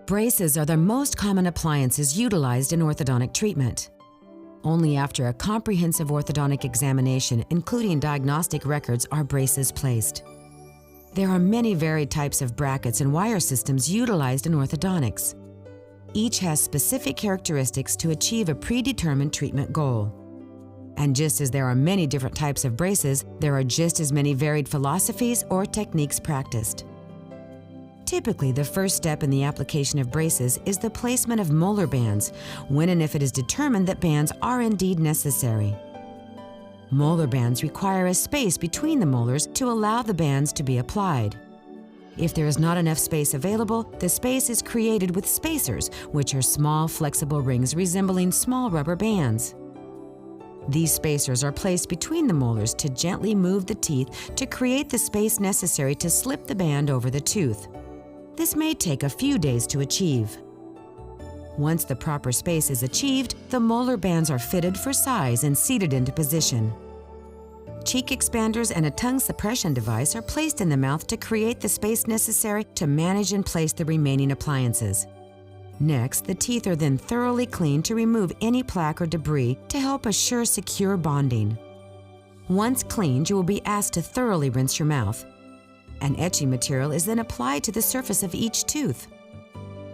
Braces are the most common appliances utilized in orthodontic treatment. Only after a comprehensive orthodontic examination, including diagnostic records, are braces placed. There are many varied types of brackets and wire systems utilized in orthodontics. Each has specific characteristics to achieve a predetermined treatment goal. And just as there are many different types of braces, there are just as many varied philosophies or techniques practiced. Typically, the first step in the application of braces is the placement of molar bands, when and if it is determined that bands are indeed necessary. Molar bands require a space between the molars to allow the bands to be applied. If there is not enough space available, the space is created with spacers, which are small, flexible rings resembling small rubber bands. These spacers are placed between the molars to gently move the teeth to create the space necessary to slip the band over the tooth. This may take a few days to achieve. Once the proper space is achieved, the molar bands are fitted for size and seated into position. Cheek expanders and a tongue suppression device are placed in the mouth to create the space necessary to manage and place the remaining appliances. Next, the teeth are then thoroughly cleaned to remove any plaque or debris to help assure secure bonding. Once cleaned, you will be asked to thoroughly rinse your mouth. An etching material is then applied to the surface of each tooth.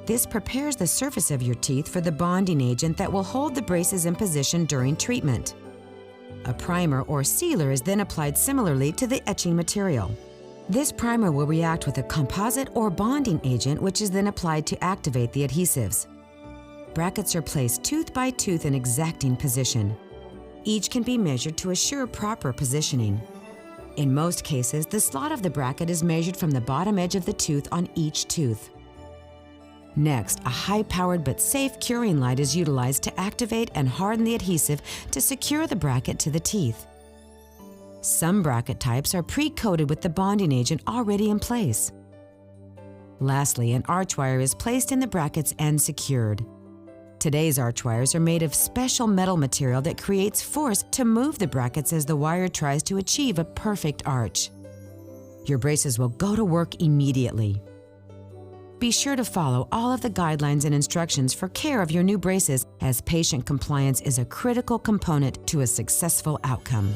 This prepares the surface of your teeth for the bonding agent that will hold the braces in position during treatment. A primer or sealer is then applied similarly to the etching material. This primer will react with a composite or bonding agent, which is then applied to activate the adhesives. Brackets are placed tooth by tooth in exacting position. Each can be measured to assure proper positioning. In most cases, the slot of the bracket is measured from the bottom edge of the tooth on each tooth. Next, a high-powered but safe curing light is utilized to activate and harden the adhesive to secure the bracket to the teeth. Some bracket types are pre-coated with the bonding agent already in place. Lastly, an arch wire is placed in the brackets and secured. Today's arch wires are made of special metal material that creates force to move the brackets as the wire tries to achieve a perfect arch. Your braces will go to work immediately. Be sure to follow all of the guidelines and instructions for care of your new braces, as patient compliance is a critical component to a successful outcome.